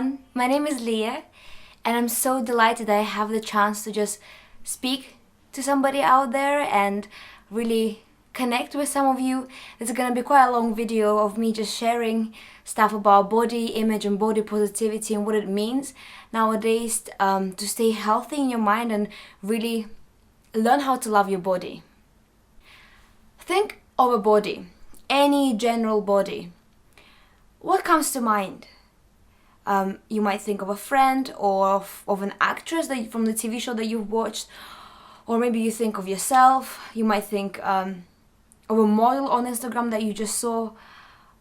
everyone, my name is Liya and I'm so delighted that I have the chance to just speak to somebody out there and really connect with some of you. It's gonna be quite a long video of me just sharing stuff about body image and body positivity and what it means nowadays to stay healthy in your mind and really learn how to love your body. Think of a body, any general body. What comes to mind? You might think of a friend or of an actress from the TV show that you've watched, or maybe you think of yourself. You might think of a model on Instagram that you just saw,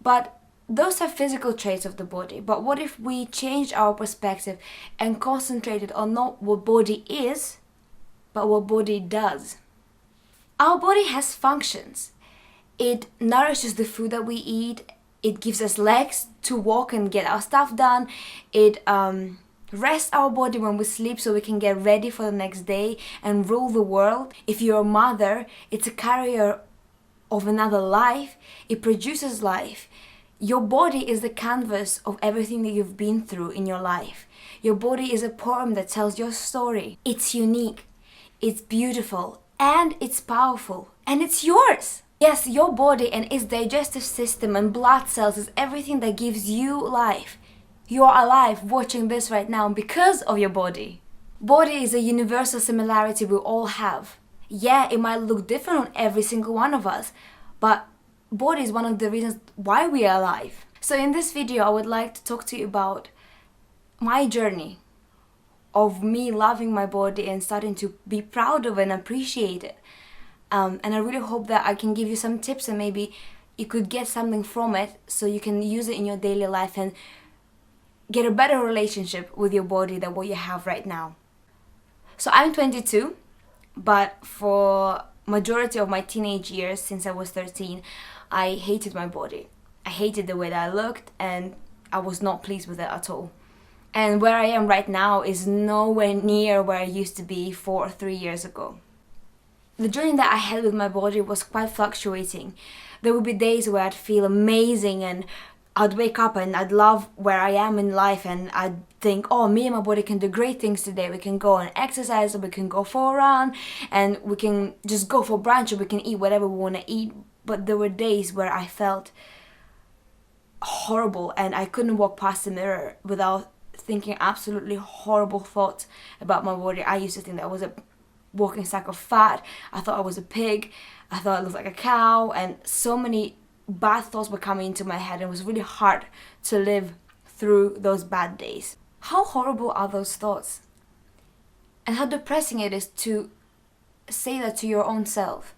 but those are physical traits of the body. But what if we changed our perspective and concentrated on not what body is, but what body does? Our body has functions. It nourishes the food that we eat. It gives us legs to walk and get our stuff done. It rests our body when we sleep so we can get ready for the next day and rule the world. If you're a mother, it's a carrier of another life. It produces life. Your body is the canvas of everything that you've been through in your life. Your body is a poem that tells your story. It's unique, it's beautiful, and it's powerful, and it's yours. Yes, your body and its digestive system and blood cells is everything that gives you life. You are alive watching this right now because of your body. Body is a universal similarity we all have. Yeah, it might look different on every single one of us, but body is one of the reasons why we are alive. So in this video, I would like to talk to you about my journey of me loving my body and starting to be proud of and appreciate it. And I really hope that I can give you some tips and maybe you could get something from it so you can use it in your daily life and get a better relationship with your body than what you have right now. So I'm 22, but for majority of my teenage years, since I was 13, I hated my body. I hated the way that I looked and I was not pleased with it at all. And where I am right now is nowhere near where I used to be 4 or 3 years ago. The journey that I had with my body was quite fluctuating. There would be days where I'd feel amazing and I'd wake up and I'd love where I am in life and I'd think, oh, me and my body can do great things today. We can go and exercise, or we can go for a run, and we can just go for brunch, or we can eat whatever we want to eat. But there were days where I felt horrible and I couldn't walk past the mirror without thinking absolutely horrible thoughts about my body. I used to think that I was a walking sack of fat. I thought I was a pig. I thought I looked like a cow, and so many bad thoughts were coming into my head. It was really hard to live through those bad days. How horrible are those thoughts? And how depressing it is to say that to your own self.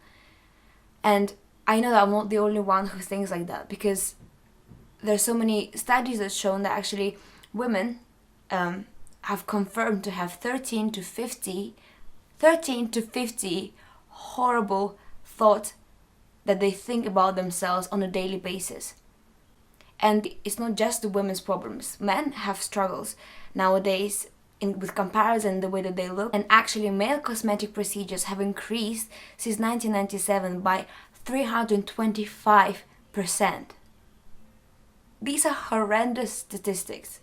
And I know that I'm not the only one who thinks like that, because there's so many studies that shown that actually women have confirmed to have 13 to 50 horrible thoughts that they think about themselves on a daily basis. And it's not just the women's problems. Men have struggles nowadays with comparison, the way that they look. And actually male cosmetic procedures have increased since 1997 by 325%. These are horrendous statistics.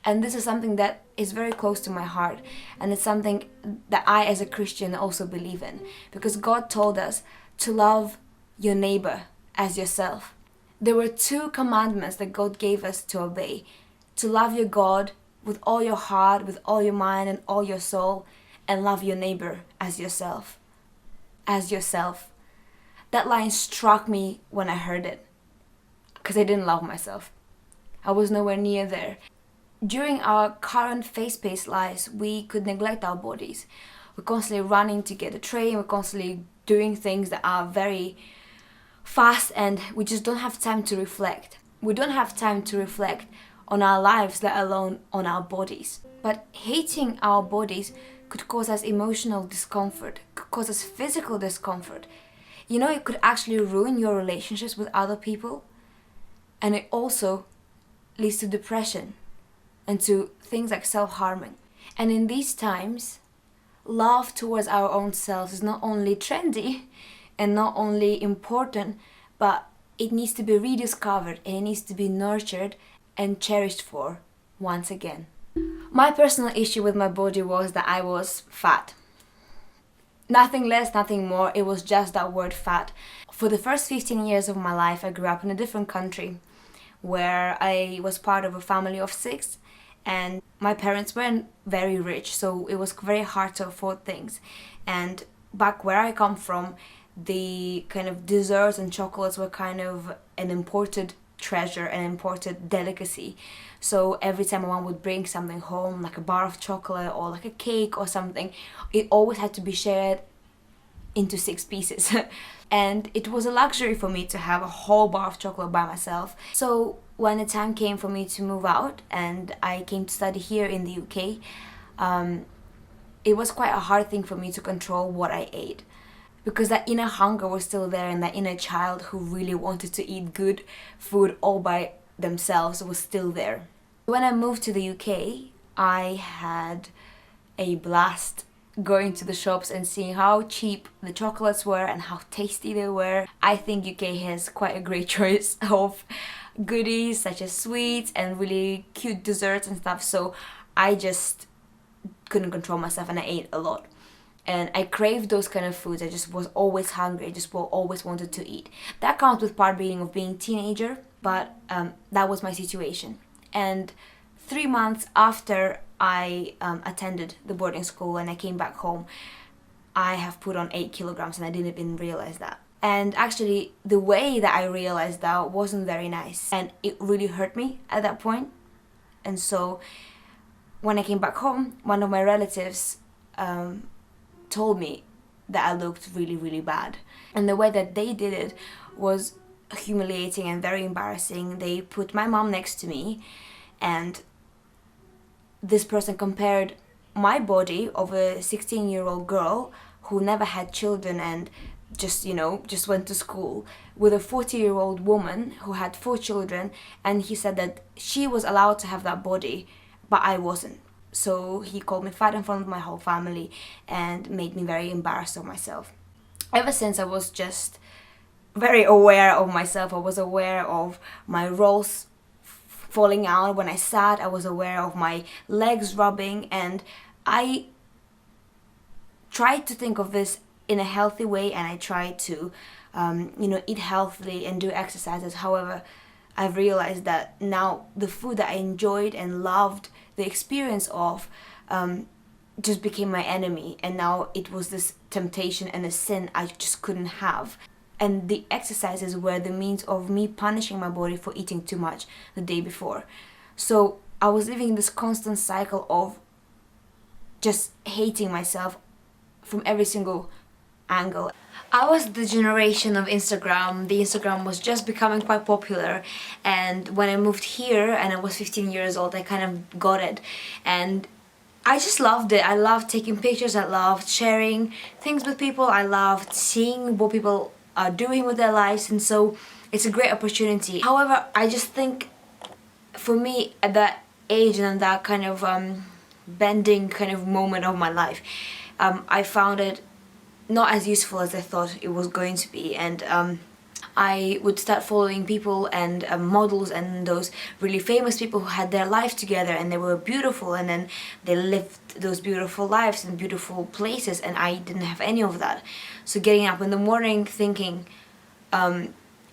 And this is something that is very close to my heart. And it's something that I as a Christian also believe in. Because God told us to love your neighbor as yourself. There were 2 commandments that God gave us to obey. To love your God with all your heart, with all your mind and all your soul. And love your neighbor as yourself. As yourself. That line struck me when I heard it. Because I didn't love myself. I was nowhere near there. During our current fast-paced lives, we could neglect our bodies. We're constantly running to get a train, we're constantly doing things that are very fast, and we just don't have time to reflect. We don't have time to reflect on our lives, let alone on our bodies. But hating our bodies could cause us emotional discomfort, could cause us physical discomfort. You know, it could actually ruin your relationships with other people, and it also leads to depression and to things like self-harming. And in these times, love towards our own selves is not only trendy and not only important, but it needs to be rediscovered and it needs to be nurtured and cherished for once again. My personal issue with my body was that I was fat. Nothing less, nothing more, it was just that word fat. For the first 15 years of my life, I grew up in a different country where I was part of a family of 6, and my parents weren't very rich, so it was very hard to afford things. And back where I come from, the kind of desserts and chocolates were kind of an imported treasure, an imported delicacy. So every time my mom would bring something home, like a bar of chocolate or like a cake or something, it always had to be shared into 6 pieces. And it was a luxury for me to have a whole bar of chocolate by myself. So when the time came for me to move out and I came to study here in the UK, it was quite a hard thing for me to control what I ate, because that inner hunger was still there, and that inner child who really wanted to eat good food all by themselves was still there. When I moved to the UK, I had a blast going to the shops and seeing how cheap the chocolates were and how tasty they were. I think UK has quite a great choice of goodies such as sweets and really cute desserts and stuff, so I just couldn't control myself and I ate a lot. And I craved those kind of foods. I just was always hungry. I just always wanted to eat. That comes with part being of being a teenager, but that was my situation. And 3 months after I attended the boarding school and I came back home, I have put on 8 kilograms and I didn't even realize that. And actually, the way that I realized that wasn't very nice, and it really hurt me at that point. And so when I came back home, one of my relatives told me that I looked really, really bad. And the way that they did it was humiliating and very embarrassing. They put my mom next to me, and this person compared my body of a 16-year-old girl who never had children and just went to school with a 40-year-old woman who had 4 children, and he said that she was allowed to have that body, but I wasn't. So he called me fat in front of my whole family and made me very embarrassed of myself. Ever since, I was just very aware of myself. I was aware of my rolls falling out when I sat. I was aware of my legs rubbing, and I tried to think of this in a healthy way, and I tried to eat healthily and do exercises. However, I've realized that now the food that I enjoyed and loved the experience of just became my enemy, and now it was this temptation and a sin I just couldn't have. And the exercises were the means of me punishing my body for eating too much the day before. So I was living this constant cycle of just hating myself from every single angle. I was the generation of Instagram. The Instagram was just becoming quite popular, and when I moved here and I was 15 years old, I kind of got it, and I just loved it. I loved taking pictures, I loved sharing things with people, I loved seeing what people are doing with their lives, and so it's a great opportunity. However, I just think for me at that age and that kind of bending kind of moment of my life, I found it not as useful as I thought it was going to be, and I would start following people and models and those really famous people who had their life together and they were beautiful, and then they lived those beautiful lives in beautiful places, and I didn't have any of that. So getting up in the morning thinking,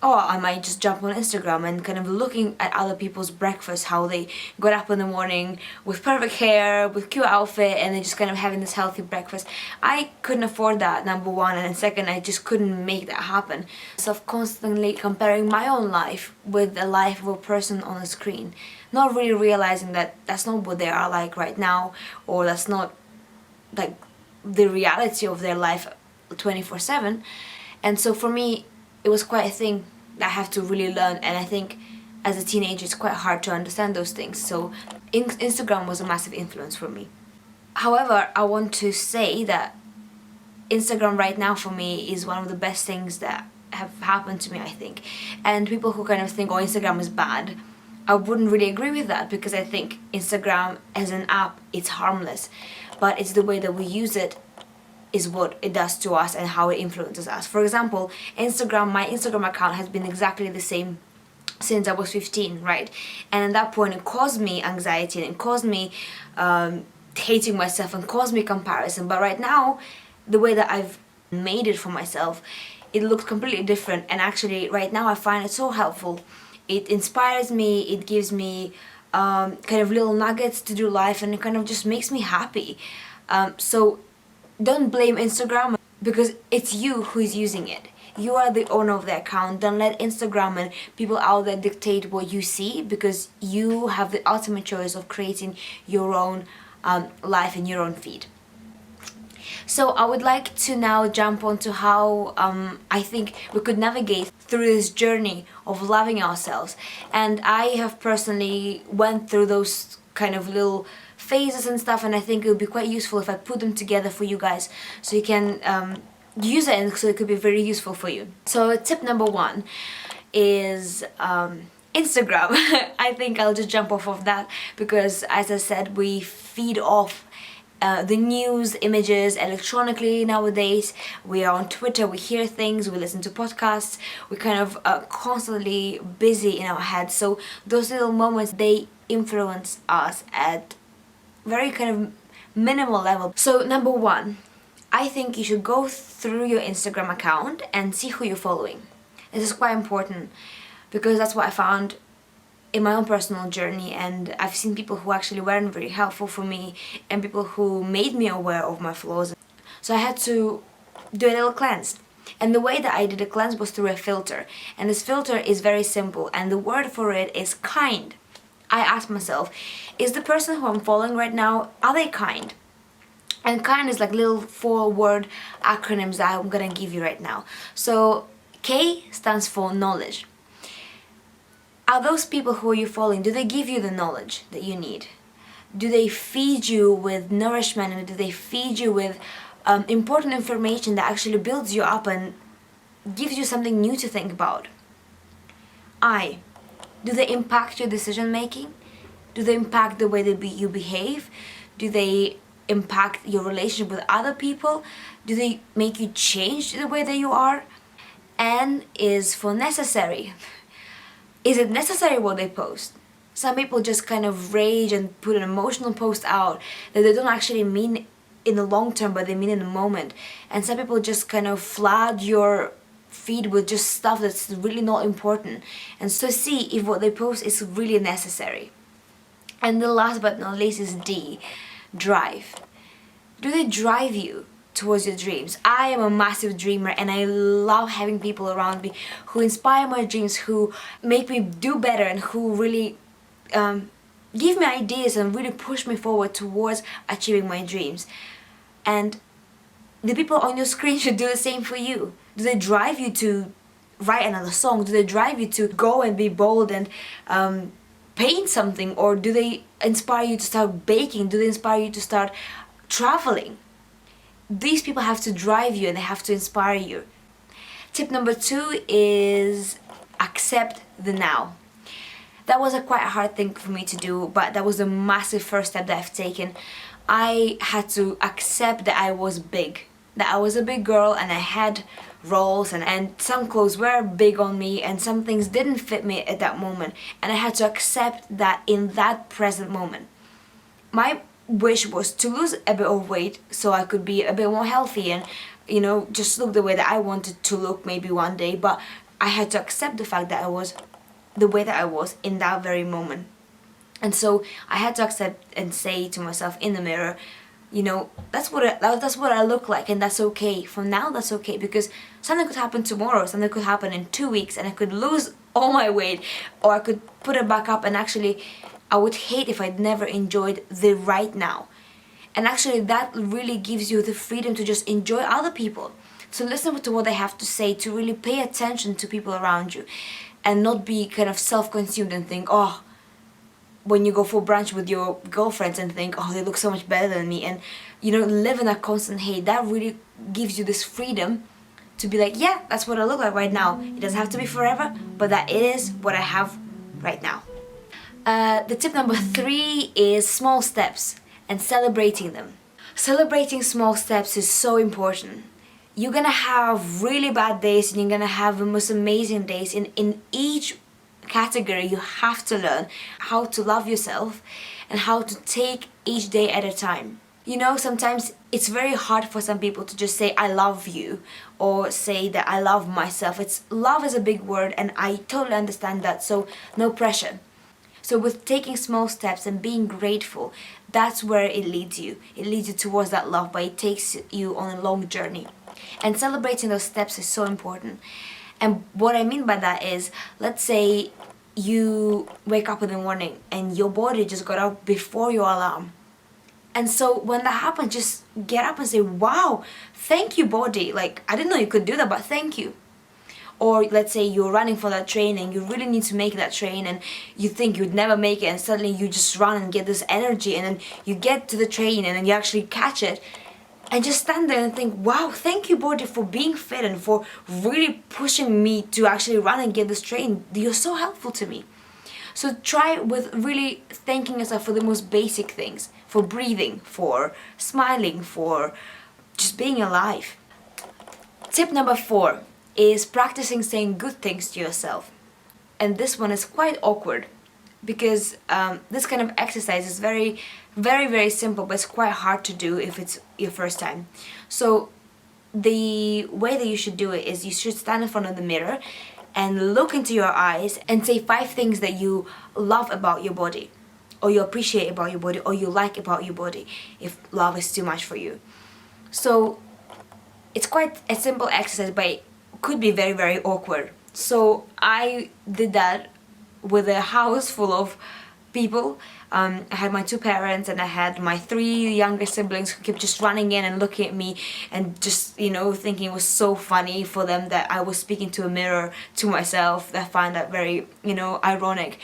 oh, I might just jump on Instagram, and kind of looking at other people's breakfast, how they got up in the morning with perfect hair, with cute outfit, and then just kind of having this healthy breakfast. I couldn't afford that, number one, and second, I just couldn't make that happen. So constantly comparing my own life with the life of a person on a screen, not really realizing that that's not what they are like right now, or that's not like the reality of their life 24/7. And so for me, it was quite a thing that I have to really learn, and I think as a teenager it's quite hard to understand those things. So Instagram was a massive influence for me. However, I want to say that Instagram right now for me is one of the best things that have happened to me, I think. And people who kind of think, oh, Instagram is bad, I wouldn't really agree with that, because I think Instagram as an app, it's harmless, but it's the way that we use it is what it does to us and how it influences us. For example, my Instagram account has been exactly the same since I was 15, right? And at that point it caused me anxiety and it caused me hating myself and caused me comparison. But right now, the way that I've made it for myself, it looks completely different, and actually right now I find it so helpful. It inspires me, it gives me kind of little nuggets to do life, and it kind of just makes me happy. So don't blame Instagram, because it's you who is using it. You are the owner of the account. Don't let Instagram and people out there dictate what you see, because you have the ultimate choice of creating your own life and your own feed. So I would like to now jump onto how I think we could navigate through this journey of loving ourselves. And I have personally went through those kind of little phases and stuff, and I think it would be quite useful if I put them together for you guys so you can use it, and so it could be very useful for you. So tip number 1 is Instagram. I think I'll just jump off of that because, as I said, we feed off the news, images electronically nowadays. We are on Twitter, we hear things, we listen to podcasts, we're kind of constantly busy in our heads. So those little moments, they influence us at very kind of minimal level. So number 1, I think you should go through your Instagram account and see who you're following. This is quite important because that's what I found in my own personal journey, and I've seen people who actually weren't very helpful for me and people who made me aware of my flaws. So I had to do a little cleanse. And the way that I did a cleanse was through a filter. And this filter is very simple, and the word for it is kind. I asked myself, is the person who I'm following right now, are they kind? And kind is like little 4-word acronyms that I'm gonna give you right now. So K stands for knowledge. Are those people who you're following, do they give you the knowledge that you need? Do they feed you with nourishment, and do they feed you with important information that actually builds you up and gives you something new to think about? I, do they impact your decision making? Do they impact the way that you behave? Do they impact your relationship with other people? Do they make you change the way that you are? N is for necessary. Is it necessary what they post? Some people just kind of rage and put an emotional post out that they don't actually mean in the long term, but they mean in the moment. And some people just kind of flood your feed with just stuff that's really not important. And so see if what they post is really necessary. And the last but not least is D, drive. Do they drive you towards your dreams? I am a massive dreamer, and I love having people around me who inspire my dreams, who make me do better, and who really give me ideas and really push me forward towards achieving my dreams. And the people on your screen should do the same for you. Do they drive you to write another song? Do they drive you to go and be bold and paint something? Or do they inspire you to start baking? Do they inspire you to start traveling? These people have to drive you and they have to inspire you. Tip number 2 is accept the now. That was a quite hard thing for me to do, but that was a massive first step that I've taken. I had to accept that I was big, that I was a big girl, and I had roles, and some clothes were big on me and some things didn't fit me at that moment, and I had to accept that in that present moment. My wish was to lose a bit of weight so I could be a bit more healthy and, you know, just look the way that I wanted to look maybe one day, but I had to accept the fact that I was the way that I was in that very moment. And so I had to accept and say to myself in the mirror, you know, that's what I look like, and that's okay. For now, that's okay, because something could happen tomorrow, something could happen in 2 weeks, and I could lose all my weight, or I could put it back up, and actually I would hate if I'd never enjoyed the right now. And actually that really gives you the freedom to just enjoy other people, to listen to what they have to say, to really pay attention to people around you, and not be kind of self-consumed and think, oh, when you go for brunch with your girlfriends and think, oh, they look so much better than me, and, you know, live in that constant hate. That really gives you this freedom to be like, yeah, that's what I look like right now. It doesn't have to be forever, but that is what I have right now. The tip number 3 is small steps and celebrating them. Celebrating small steps is so important. You're gonna have really bad days and you're gonna have the most amazing days. In each category, you have to learn how to love yourself and how to take each day at a time. You know, sometimes it's very hard for some people to just say I love you or say that I love myself. Love is a big word, and I totally understand that, so no pressure. So with taking small steps and being grateful, that's where it leads you. It leads you towards that love, but it takes you on a long journey. And celebrating those steps is so important. And what I mean by that is, let's say you wake up in the morning and your body just got up before your alarm. And so when that happens, just get up and say, wow, thank you, body. Like, I didn't know you could do that, but thank you. Or let's say you're running for that train and you really need to make that train, and you think you'd never make it, and suddenly you just run and get this energy, and then you get to the train and then you actually catch it. And just stand there and think, wow, thank you, body, for being fit and for really pushing me to actually run and get this train. You're so helpful to me. So try with really thanking yourself for the most basic things, for breathing, for smiling, for just being alive. Tip number 4 is practicing saying good things to yourself. And this one is quite awkward because this kind of exercise is very, very, very simple, but it's quite hard to do if it's your first time. So the way that you should do it is you should stand in front of the mirror and look into your eyes and say 5 things that you love about your body, or you appreciate about your body, or you like about your body, if love is too much for you. So it's quite a simple exercise, but it could be very, very awkward. So I did that with a house full of people. I had my 2 parents and I had my 3 younger siblings who kept just running in and looking at me and just, you know, thinking it was so funny for them that I was speaking to a mirror to myself. I find that very, you know, ironic.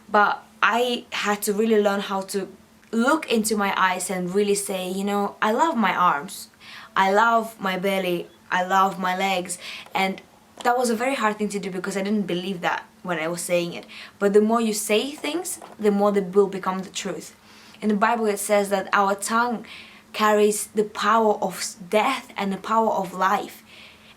But I had to really learn how to look into my eyes and really say, you know, I love my arms, I love my belly, I love my legs. And that was a very hard thing to do because I didn't believe that when I was saying it. But the more you say things, the more they will become the truth. In the Bible it says that our tongue carries the power of death and the power of life.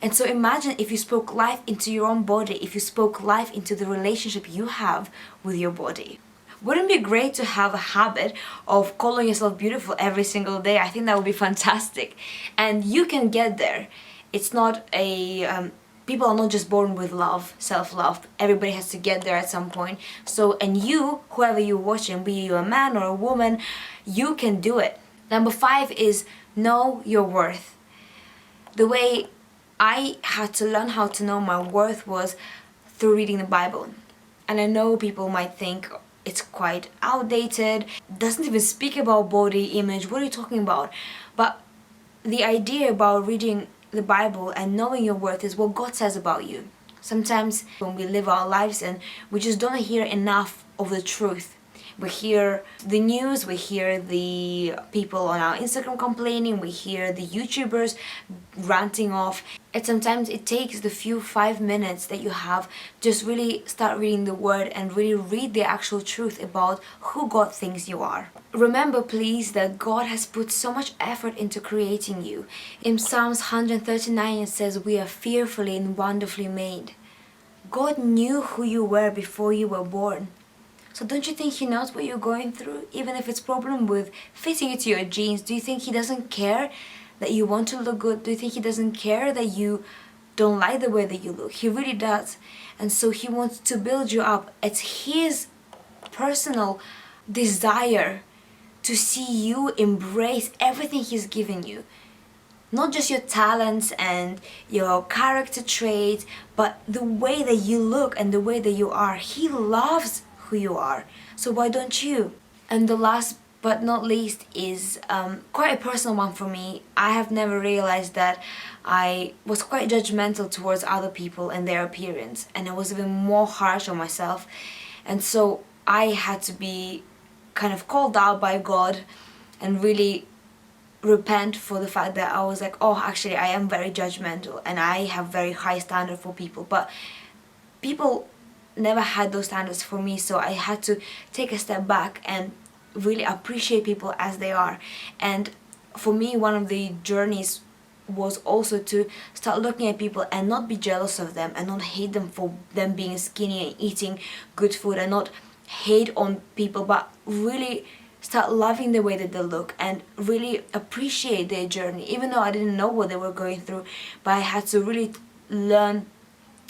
And so imagine if you spoke life into your own body, if you spoke life into the relationship you have with your body. Wouldn't it be great to have a habit of calling yourself beautiful every single day? I think that would be fantastic. And you can get there. It's not a... people are not just born with love, self-love. Everybody has to get there at some point. So, and you, whoever you're watching, be you a man or a woman, you can do it. Number 5 is know your worth. The way I had to learn how to know my worth was through reading the Bible. And I know people might think it's quite outdated, doesn't even speak about body image, what are you talking about? But the idea about reading the Bible and knowing your worth is what God says about you. Sometimes when we live our lives and we just don't hear enough of the truth. We hear the news, we hear the people on our Instagram complaining, we hear the YouTubers ranting off. And sometimes it takes the few 5 minutes that you have, just really start reading the word and really read the actual truth about who God thinks you are. Remember please that God has put so much effort into creating you. In Psalms 139 it says we are fearfully and wonderfully made. God knew who you were before you were born. So don't you think He knows what you're going through? Even if it's problem with fitting into your jeans, do you think He doesn't care that you want to look good? Do you think He doesn't care that you don't like the way that you look? He really does. And so He wants to build you up. It's His personal desire to see you embrace everything He's given you. Not just your talents and your character traits, but the way that you look and the way that you are. He loves who you are. So why don't you? And the last but not least is quite a personal one for me. I have never realized that I was quite judgmental towards other people and their appearance, and I was even more harsh on myself. And so I had to be kind of called out by God and really repent for the fact that I was like, oh, actually I am very judgmental and I have very high standard for people. But people never had those standards for me, so I had to take a step back and really appreciate people as they are. And for me, one of the journeys was also to start looking at people and not be jealous of them and not hate them for them being skinny and eating good food, and not hate on people, but really start loving the way that they look and really appreciate their journey. Even though I didn't know what they were going through, but I had to really learn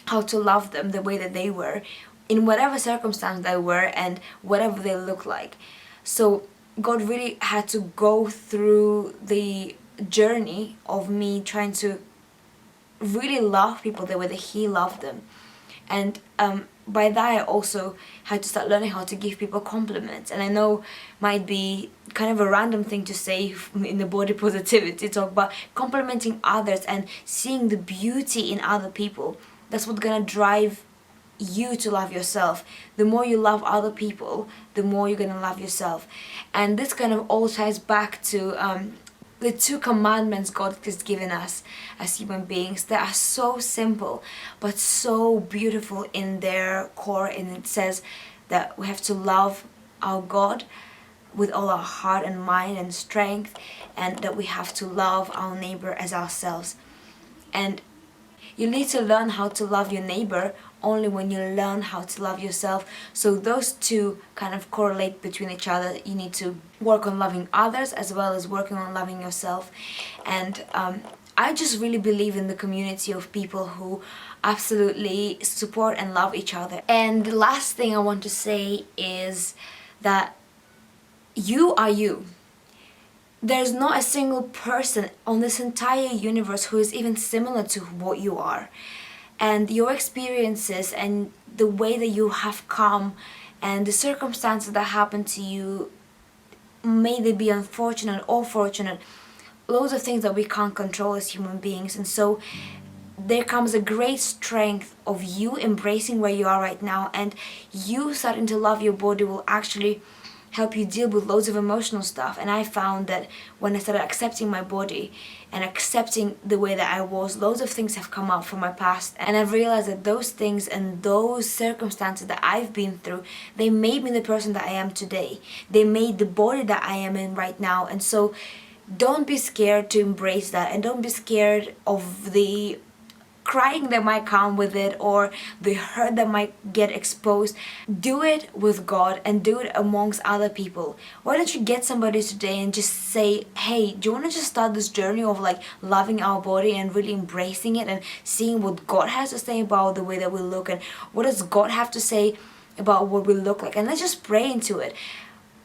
how to love them the way that they were, in whatever circumstance they were and whatever they look like. So God really had to go through the journey of me trying to really love people the way that He loved them. And by that I also had to start learning how to give people compliments. And I know might be kind of a random thing to say in the body positivity talk, but complimenting others and seeing the beauty in other people, that's what's gonna drive you to love yourself. The more you love other people, the more you're gonna love yourself. And this kind of all ties back to the 2 commandments God has given us as human beings that are so simple but so beautiful in their core. And it says that we have to love our God with all our heart and mind and strength, and that we have to love our neighbor as ourselves. And you need to learn how to love your neighbor only when you learn how to love yourself. So those 2 kind of correlate between each other. You need to work on loving others as well as working on loving yourself. And I just really believe in the community of people who absolutely support and love each other. And the last thing I want to say is that you are you. There's not a single person on this entire universe who is even similar to what you are. And your experiences and the way that you have come and the circumstances that happen to you, may they be unfortunate or fortunate, loads of things that we can't control as human beings. And so there comes a great strength of you embracing where you are right now, and you starting to love your body will actually help you deal with loads of emotional stuff. And I found that when I started accepting my body and accepting the way that I was, loads of things have come up from my past, and I've realized that those things and those circumstances that I've been through, they made me the person that I am today. They made the body that I am in right now. And so don't be scared to embrace that, and don't be scared of the crying that might come with it or the hurt that might get exposed. Do it with God and do it amongst other people. Why don't you get somebody today and just say, hey, do you want to just start this journey of like loving our body and really embracing it and seeing what God has to say about the way that we look, and what does God have to say about what we look like, and let's just pray into it.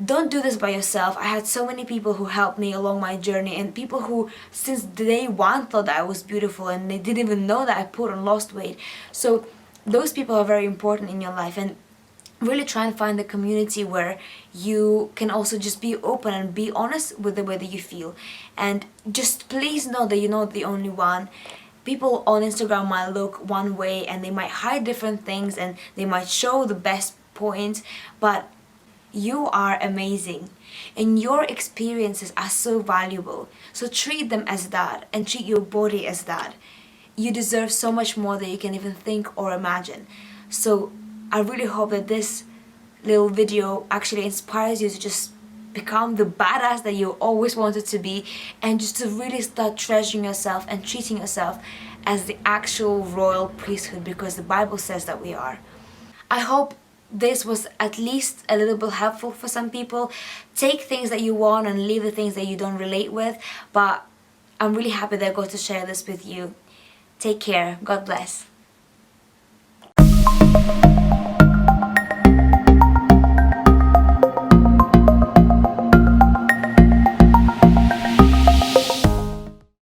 Don't do this by yourself. I had so many people who helped me along my journey, and people who since day 1 thought that I was beautiful and they didn't even know that I put on lost weight. So those people are very important in your life, and really try and find a community where you can also just be open and be honest with the way that you feel. And just please know that you're not the only one. People on Instagram might look one way and they might hide different things and they might show the best points, but you are amazing and your experiences are so valuable. So treat them as that and treat your body as that. You deserve so much more than you can even think or imagine. So I really hope that this little video actually inspires you to just become the badass that you always wanted to be, and just to really start treasuring yourself and treating yourself as the actual royal priesthood, because the Bible says that we are. I hope this was at least a little bit helpful for some people. Take things that you want and leave the things that you don't relate with, but I'm really happy that I got to share this with you. Take care. God bless.